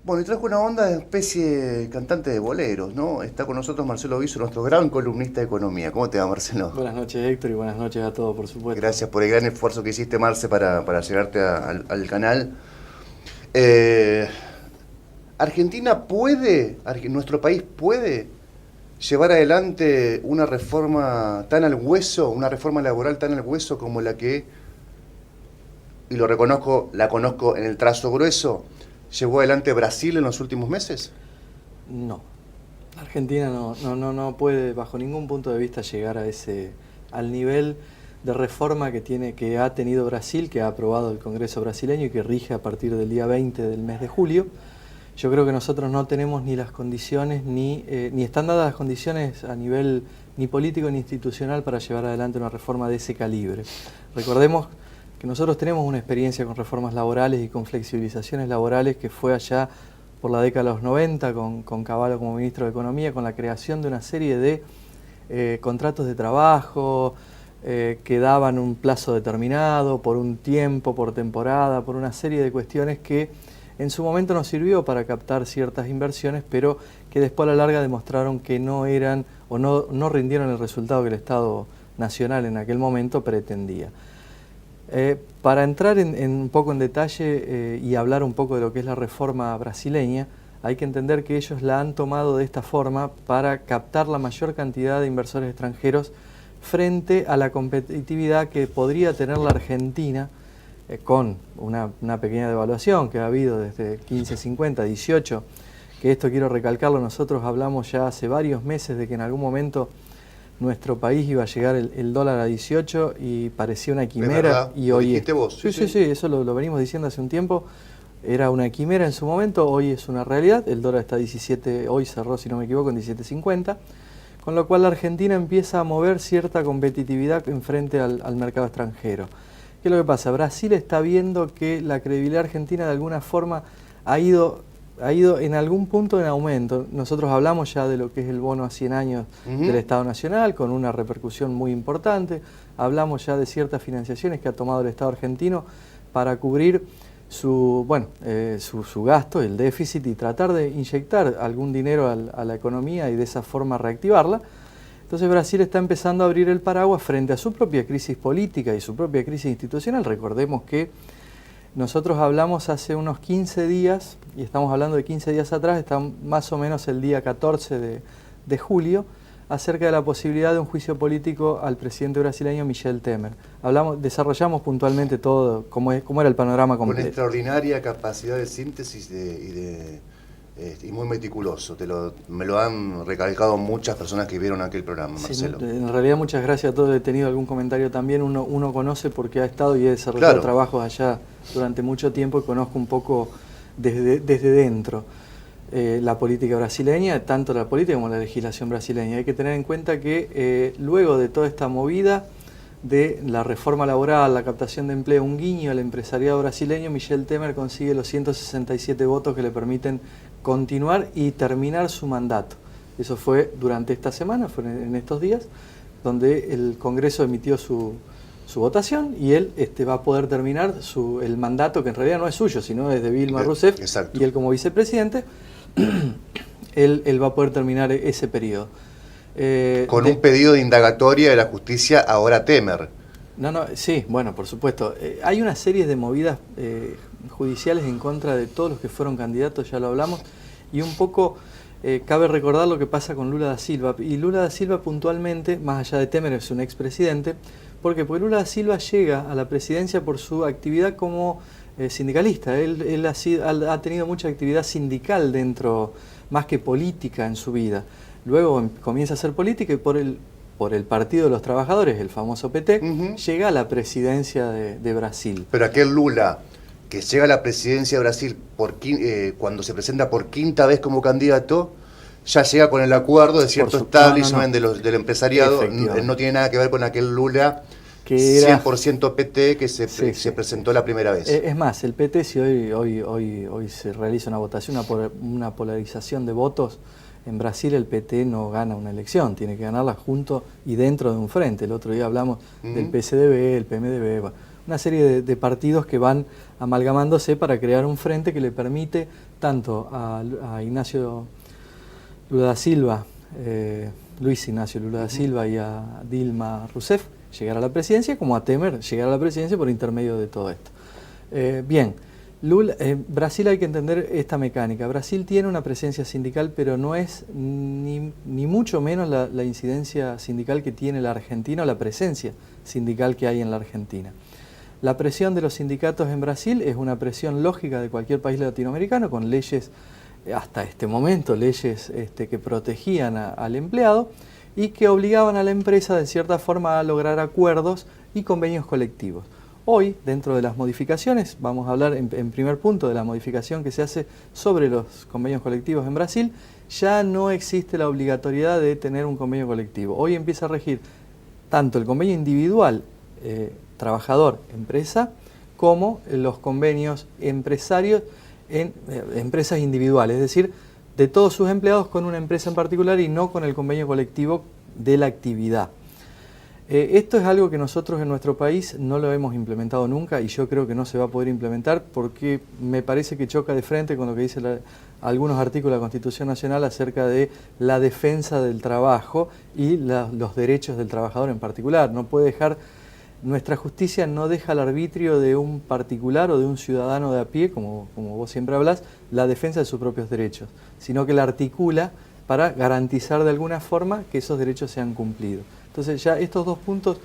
Bueno, y trajo una onda de especie de cantante de boleros, ¿no? Está con nosotros Marcelo Viso, nuestro gran columnista de economía. ¿Cómo te va, Marcelo? Buenas noches, Héctor, y buenas noches a todos, por supuesto. Gracias por el gran esfuerzo que hiciste, Marce, para llegarte al canal. ¿Argentina puede, nuestro país puede llevar adelante una reforma tan al hueso, una reforma laboral tan al hueso como la que, y lo reconozco, la conozco en el trazo grueso, llevó adelante Brasil en los últimos meses? No, Argentina no puede bajo ningún punto de vista llegar al nivel de reforma que ha tenido Brasil, que ha aprobado el Congreso brasileño y que rige a partir del día 20 del mes de julio. Yo creo que nosotros no tenemos ni las condiciones, ni están dadas las condiciones a nivel ni político ni institucional para llevar adelante una reforma de ese calibre. Recordemos que nosotros tenemos una experiencia con reformas laborales y con flexibilizaciones laborales que fue allá por la década de los 90 con Cavallo como ministro de Economía, con la creación de una serie de contratos de trabajo que daban un plazo determinado, por un tiempo, por temporada, por una serie de cuestiones que en su momento nos sirvió para captar ciertas inversiones, pero que después a la larga demostraron que no eran o no rindieron el resultado que el Estado Nacional en aquel momento pretendía. Para entrar un poco en detalle y hablar un poco de lo que es la reforma brasileña, hay que entender que ellos la han tomado de esta forma para captar la mayor cantidad de inversores extranjeros frente a la competitividad que podría tener la Argentina con una pequeña devaluación que ha habido desde 15.50, 18, que esto quiero recalcarlo, nosotros hablamos ya hace varios meses de que en algún momento nuestro país iba a llegar el dólar a 18 y parecía una quimera. Y hoy dijiste vos. Sí, eso lo venimos diciendo hace un tiempo. Era una quimera en su momento, hoy es una realidad. El dólar está a 17, hoy cerró, si no me equivoco, en 17.50. Con lo cual la Argentina empieza a mover cierta competitividad en frente al mercado extranjero. ¿Qué es lo que pasa? Brasil está viendo que la credibilidad argentina de alguna forma ha ido en algún punto en aumento. Nosotros hablamos ya de lo que es el bono a 100 años del Estado Nacional, con una repercusión muy importante. Hablamos ya de ciertas financiaciones que ha tomado el Estado argentino para cubrir su gasto, el déficit, y tratar de inyectar algún dinero a la economía y de esa forma reactivarla. Entonces Brasil está empezando a abrir el paraguas frente a su propia crisis política y su propia crisis institucional. Recordemos que nosotros hablamos hace unos 15 días, y estamos hablando de 15 días atrás, está más o menos el día 14 de julio, acerca de la posibilidad de un juicio político al presidente brasileño Michel Temer. Desarrollamos puntualmente todo, cómo era el panorama completo. Con extraordinaria capacidad de síntesis y muy meticuloso. Me lo han recalcado muchas personas que vieron aquel programa, Marcelo. Sí, en realidad muchas gracias a todos. He tenido algún comentario también. Uno conoce porque ha estado y he desarrollado trabajos allá durante mucho tiempo y conozco un poco desde dentro la política brasileña, tanto la política como la legislación brasileña. Hay que tener en cuenta que luego de toda esta movida de la reforma laboral, la captación de empleo, un guiño al empresariado brasileño, Michel Temer consigue los 167 votos que le permiten continuar y terminar su mandato. Eso fue durante esta semana, fue en estos días, donde el Congreso emitió su votación y él va a poder terminar el mandato, que en realidad no es suyo, sino es de Dilma Rousseff, y él como vicepresidente, él va a poder terminar ese periodo. Con un pedido de indagatoria de la justicia ahora Temer. Sí, bueno, por supuesto. Hay una serie de movidas judiciales en contra de todos los que fueron candidatos, ya lo hablamos, y un poco cabe recordar lo que pasa con Lula da Silva. Y Lula da Silva puntualmente, más allá de Temer, es un expresidente. ¿Por qué? Porque Lula da Silva llega a la presidencia por su actividad como sindicalista. Él ha tenido mucha actividad sindical dentro, más que política en su vida. Luego comienza a hacer política y por el Partido de los Trabajadores, el famoso PT, llega a la presidencia de Brasil. Pero aquel Lula que llega a la presidencia de Brasil cuando se presenta por quinta vez como candidato, ya llega con el acuerdo de cierto establishment del empresariado. No tiene nada que ver con aquel Lula que era 100% PT que se presentó la primera vez. Es más, el PT, si hoy se realiza una votación, una polarización de votos, en Brasil el PT no gana una elección, tiene que ganarla junto y dentro de un frente. El otro día hablamos del PSDB, el PMDB, una serie de partidos que van amalgamándose para crear un frente que le permite tanto a Ignacio Lula da Silva, Luis Ignacio Lula da Silva y a Dilma Rousseff llegar a la presidencia, como a Temer llegar a la presidencia por intermedio de todo esto. Bien, Brasil, hay que entender esta mecánica. Brasil tiene una presencia sindical, pero no es ni mucho menos la incidencia sindical que tiene la Argentina o la presencia sindical que hay en la Argentina. La presión de los sindicatos en Brasil es una presión lógica de cualquier país latinoamericano, con leyes, hasta este momento, leyes que protegían al empleado y que obligaban a la empresa de cierta forma a lograr acuerdos y convenios colectivos. Hoy, dentro de las modificaciones, vamos a hablar en primer punto de la modificación que se hace sobre los convenios colectivos en Brasil. Ya no existe la obligatoriedad de tener un convenio colectivo. Hoy empieza a regir tanto el convenio individual trabajador-empresa como los convenios empresarios en empresas individuales, es decir, de todos sus empleados con una empresa en particular y no con el convenio colectivo de la actividad. Esto es algo que nosotros en nuestro país no lo hemos implementado nunca y yo creo que no se va a poder implementar porque me parece que choca de frente con lo que dicen algunos artículos de la Constitución Nacional acerca de la defensa del trabajo y los derechos del trabajador en particular. No puede dejar, nuestra justicia no deja al arbitrio de un particular o de un ciudadano de a pie, como vos siempre hablas, la defensa de sus propios derechos, sino que la articula para garantizar de alguna forma que esos derechos sean cumplidos. Entonces ya estos dos puntos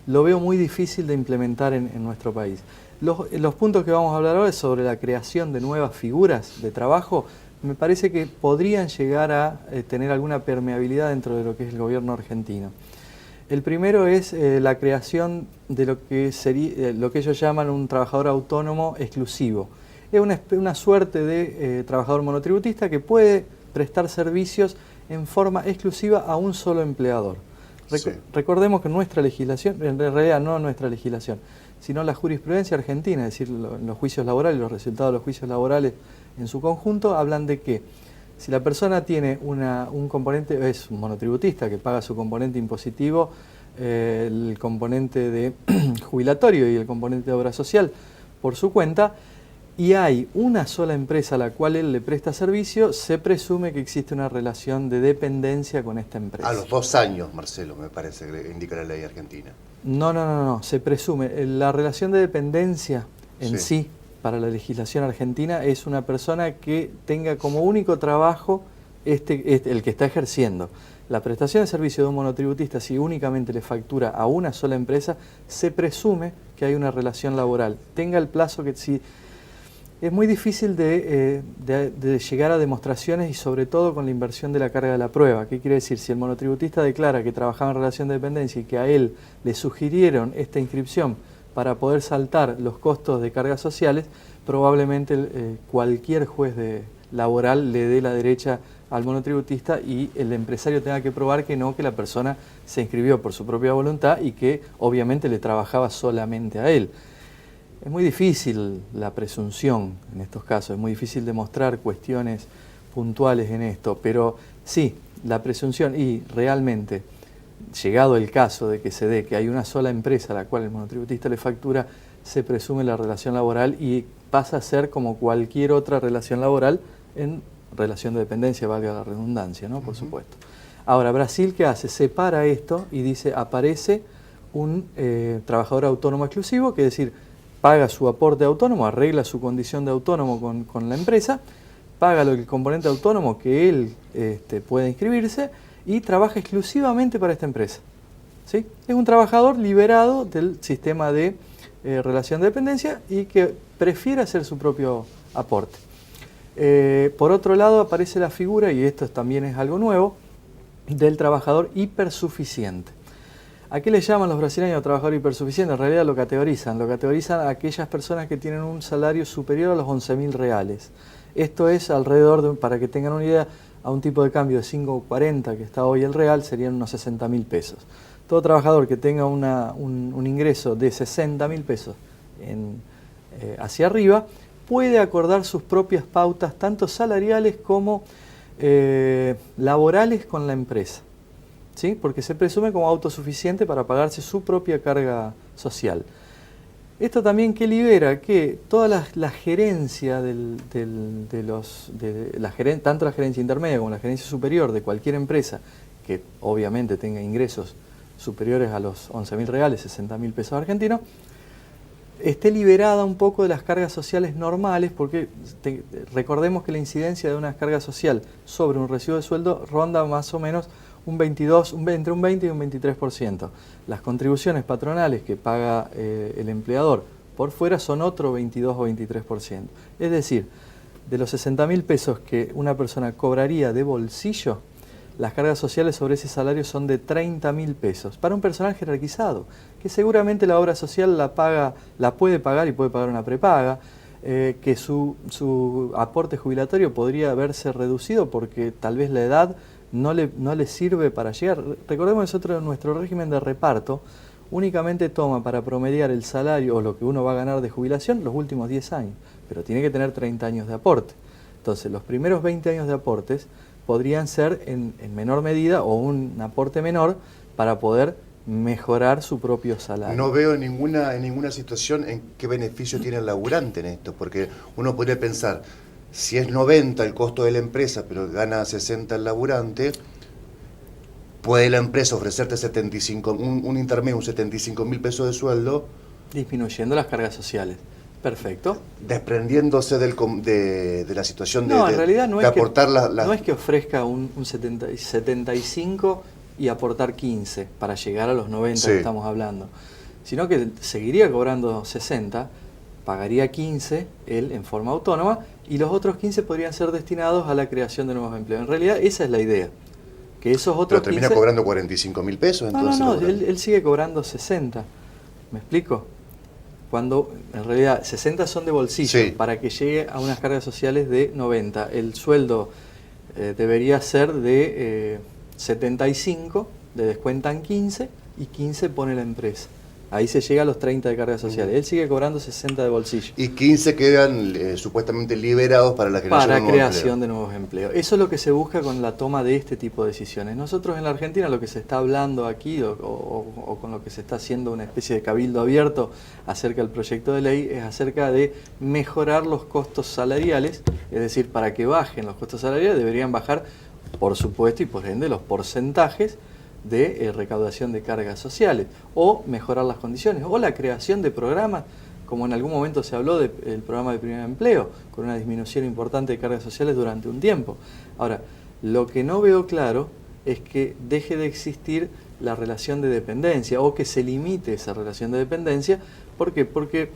lo veo muy difícil de implementar en nuestro país. Los puntos que vamos a hablar ahora es sobre la creación de nuevas figuras de trabajo. Me parece que podrían llegar a tener alguna permeabilidad dentro de lo que es el gobierno argentino. El primero es la creación de lo que sería, lo que ellos llaman un trabajador autónomo exclusivo. Es una suerte de trabajador monotributista que puede prestar servicios en forma exclusiva a un solo empleador. Sí. Recordemos que nuestra legislación, en realidad no nuestra legislación, sino la jurisprudencia argentina, es decir, los juicios laborales, los resultados de los juicios laborales en su conjunto, hablan de que si la persona tiene un componente, es un monotributista que paga su componente impositivo, el componente de jubilatorio y el componente de obra social por su cuenta, y hay una sola empresa a la cual él le presta servicio, se presume que existe una relación de dependencia con esta empresa. A los 2 años, Marcelo, me parece que indica la ley argentina. No, se presume. La relación de dependencia en sí, para la legislación argentina, es una persona que tenga como único trabajo el que está ejerciendo. La prestación de servicio de un monotributista, si únicamente le factura a una sola empresa, se presume que hay una relación laboral. Tenga el plazo que si... Es muy difícil de llegar a demostraciones y sobre todo con la inversión de la carga de la prueba. ¿Qué quiere decir? Si el monotributista declara que trabajaba en relación de dependencia y que a él le sugirieron esta inscripción para poder saltar los costos de cargas sociales, probablemente cualquier juez laboral le dé la derecha al monotributista y el empresario tenga que probar que no, que la persona se inscribió por su propia voluntad y que obviamente le trabajaba solamente a él. Es muy difícil la presunción en estos casos, es muy difícil demostrar cuestiones puntuales en esto, pero sí, la presunción y realmente, llegado el caso de que se dé que hay una sola empresa a la cual el monotributista le factura, se presume la relación laboral y pasa a ser como cualquier otra relación laboral en relación de dependencia, valga la redundancia, ¿no? Por supuesto. Ahora, Brasil, ¿qué hace? Separa esto y dice, aparece un trabajador autónomo exclusivo, que es decir, paga su aporte autónomo, arregla su condición de autónomo con la empresa, paga el componente autónomo que él puede inscribirse y trabaja exclusivamente para esta empresa. ¿Sí? Es un trabajador liberado del sistema de relación de dependencia y que prefiere hacer su propio aporte. Por otro lado aparece la figura, y esto también es algo nuevo, del trabajador hipersuficiente. ¿A qué le llaman los brasileños trabajador hipersuficiente? En realidad lo categorizan a aquellas personas que tienen un salario superior a los 11.000 reales. Esto es alrededor de, para que tengan una idea, a un tipo de cambio de 5.40 que está hoy el real, serían unos 60.000 pesos. Todo trabajador que tenga un ingreso de 60.000 pesos hacia arriba puede acordar sus propias pautas, tanto salariales como laborales con la empresa. ¿Sí? Porque se presume como autosuficiente para pagarse su propia carga social. Esto también que libera que toda la gerencia tanto la gerencia intermedia como la gerencia superior de cualquier empresa que obviamente tenga ingresos superiores a los 11.000 reales, 60.000 pesos argentinos, esté liberada un poco de las cargas sociales normales, porque recordemos que la incidencia de una carga social sobre un recibo de sueldo ronda más o menos entre un 20 y un 23%. Las contribuciones patronales que paga el empleador por fuera son otro 22 o 23%. Es decir, de los 60.000 pesos que una persona cobraría de bolsillo, las cargas sociales sobre ese salario son de 30.000 pesos para un personal jerarquizado, que seguramente la obra social la puede pagar y puede pagar una prepaga, que su aporte jubilatorio podría verse reducido porque tal vez la edad no le sirve para llegar. Recordemos que nosotros nuestro régimen de reparto únicamente toma para promediar el salario o lo que uno va a ganar de jubilación los últimos 10 años, pero tiene que tener 30 años de aporte. Entonces los primeros 20 años de aportes podrían ser en menor medida o un aporte menor para poder mejorar su propio salario. No veo en ninguna situación en qué beneficio tiene el laburante en esto, porque uno podría pensar, si es 90 el costo de la empresa, pero gana 60 el laburante, puede la empresa ofrecerte 75, un intermedio, un 75.000 pesos de sueldo. Disminuyendo las cargas sociales. Perfecto. Desprendiéndose de la situación no, en realidad no de es aportar no es que ofrezca un 75 y aportar 15 para llegar a los 90 que estamos hablando, sino que seguiría cobrando 60, pagaría 15 él en forma autónoma y los otros 15 podrían ser destinados a la creación de nuevos empleos. En realidad esa es la idea. Que esos otros pero termina 15... cobrando 45.000 pesos. Entonces No, él sigue cobrando 60. ¿Me explico? Cuando en realidad 60 son de bolsillo, para que llegue a unas cargas sociales de 90. El sueldo debería ser de 75, le descuentan 15 y 15 pone la empresa. Ahí se llega a los 30 de cargas sociales. Él sigue cobrando 60 de bolsillo. Y 15 quedan supuestamente liberados para la creación de nuevos empleos. Eso es lo que se busca con la toma de este tipo de decisiones. Nosotros en la Argentina lo que se está hablando aquí o con lo que se está haciendo una especie de cabildo abierto acerca del proyecto de ley es acerca de mejorar los costos salariales, es decir, para que bajen los costos salariales deberían bajar, por supuesto, y por ende los porcentajes de recaudación de cargas sociales, o mejorar las condiciones, o la creación de programas, como en algún momento se habló del programa de primer empleo, con una disminución importante de cargas sociales durante un tiempo. Ahora, lo que no veo claro es que deje de existir la relación de dependencia, o que se limite esa relación de dependencia. ¿Por qué? Porque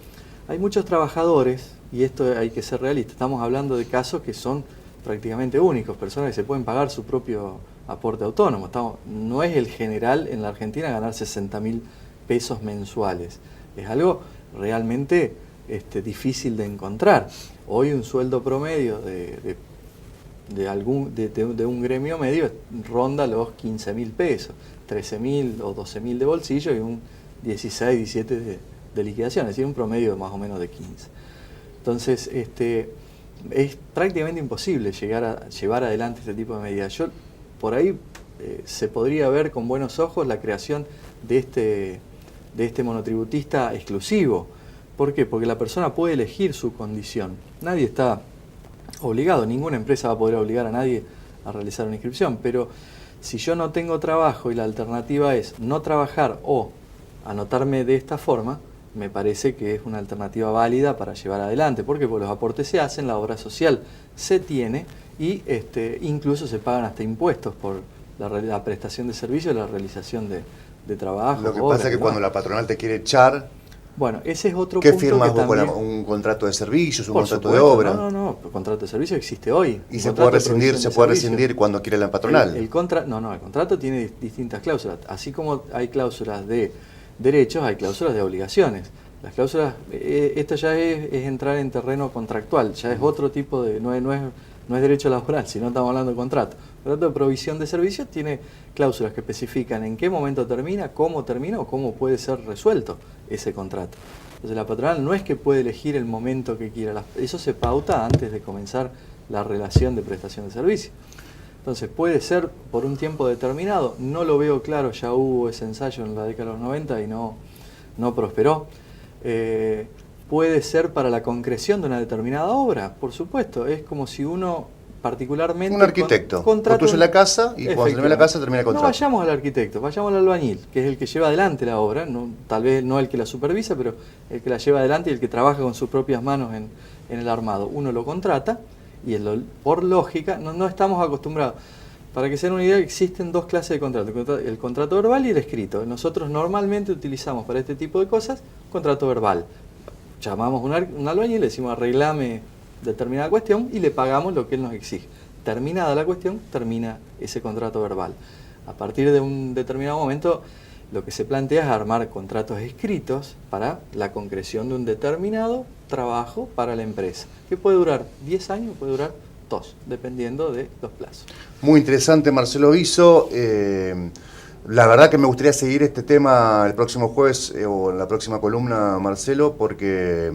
hay muchos trabajadores, y esto hay que ser realista, estamos hablando de casos que son prácticamente únicos, personas que se pueden pagar su propio aporte autónomo. No es el general en la Argentina ganar 60.000 pesos mensuales. Es algo realmente difícil de encontrar. Hoy un sueldo promedio de un gremio medio ronda los 15.000 pesos, 13.000 o 12.000 de bolsillo y un 16, 17 de liquidación, es decir, un promedio más o menos de 15. Entonces, es prácticamente imposible llevar adelante este tipo de medidas. Por ahí se podría ver con buenos ojos la creación de este monotributista exclusivo. ¿Por qué? Porque la persona puede elegir su condición. Nadie está obligado, ninguna empresa va a poder obligar a nadie a realizar una inscripción, pero si yo no tengo trabajo y la alternativa es no trabajar o anotarme de esta forma, me parece que es una alternativa válida para llevar adelante. ¿Por qué? Porque los aportes se hacen, la obra social se tiene y incluso se pagan hasta impuestos por la prestación de servicios y la realización de trabajo. Lo que pasa es que cuando la patronal te quiere echar, bueno, ese es otro ¿qué punto. ¿Qué firmas vos con un contrato de servicios, un contrato de obra? No, el contrato de servicio existe hoy. Y se puede rescindir cuando quiere la patronal. El contrato tiene distintas cláusulas. Así como hay cláusulas de derechos, hay cláusulas de obligaciones. Las cláusulas, esto ya es entrar en terreno contractual, ya es otro tipo de, no es derecho laboral, sino estamos hablando de contrato. El contrato de provisión de servicios tiene cláusulas que especifican en qué momento termina, cómo termina o cómo puede ser resuelto ese contrato. Entonces la patronal no es que puede elegir el momento que quiera, eso se pauta antes de comenzar la relación de prestación de servicio. Entonces puede ser por un tiempo determinado, no lo veo claro, ya hubo ese ensayo en la década de los 90 y no prosperó. Puede ser para la concreción de una determinada obra, por supuesto. Es como si uno particularmente... Un arquitecto construye la casa y cuando se termina la casa termina el contrato. No vayamos al arquitecto, vayamos al albañil, que es el que lleva adelante la obra, no, tal vez no el que la supervisa, pero el que la lleva adelante y el que trabaja con sus propias manos en el armado. Uno lo contrata y por lógica no estamos acostumbrados. Para que se den una idea, existen dos clases de contrato, el contrato verbal y el escrito. Nosotros normalmente utilizamos para este tipo de cosas contrato verbal. Llamamos a un albañil y le decimos arreglame determinada cuestión y le pagamos lo que él nos exige. Terminada la cuestión, termina ese contrato verbal. A partir de un determinado momento, lo que se plantea es armar contratos escritos para la concreción de un determinado trabajo para la empresa, que puede durar 10 años, puede durar 2, dependiendo de los plazos. Muy interesante, Marcelo Viso. La verdad que me gustaría seguir este tema el próximo jueves o en la próxima columna, Marcelo, porque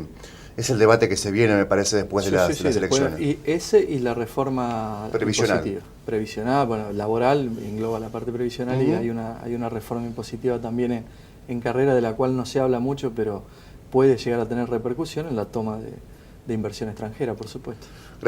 es el debate que se viene, me parece, después de las elecciones. Y la reforma previsional. Previsional, bueno, laboral, engloba la parte previsional y hay una reforma impositiva también en carrera de la cual no se habla mucho, pero puede llegar a tener repercusión en la toma de inversión extranjera, por supuesto. Gracias.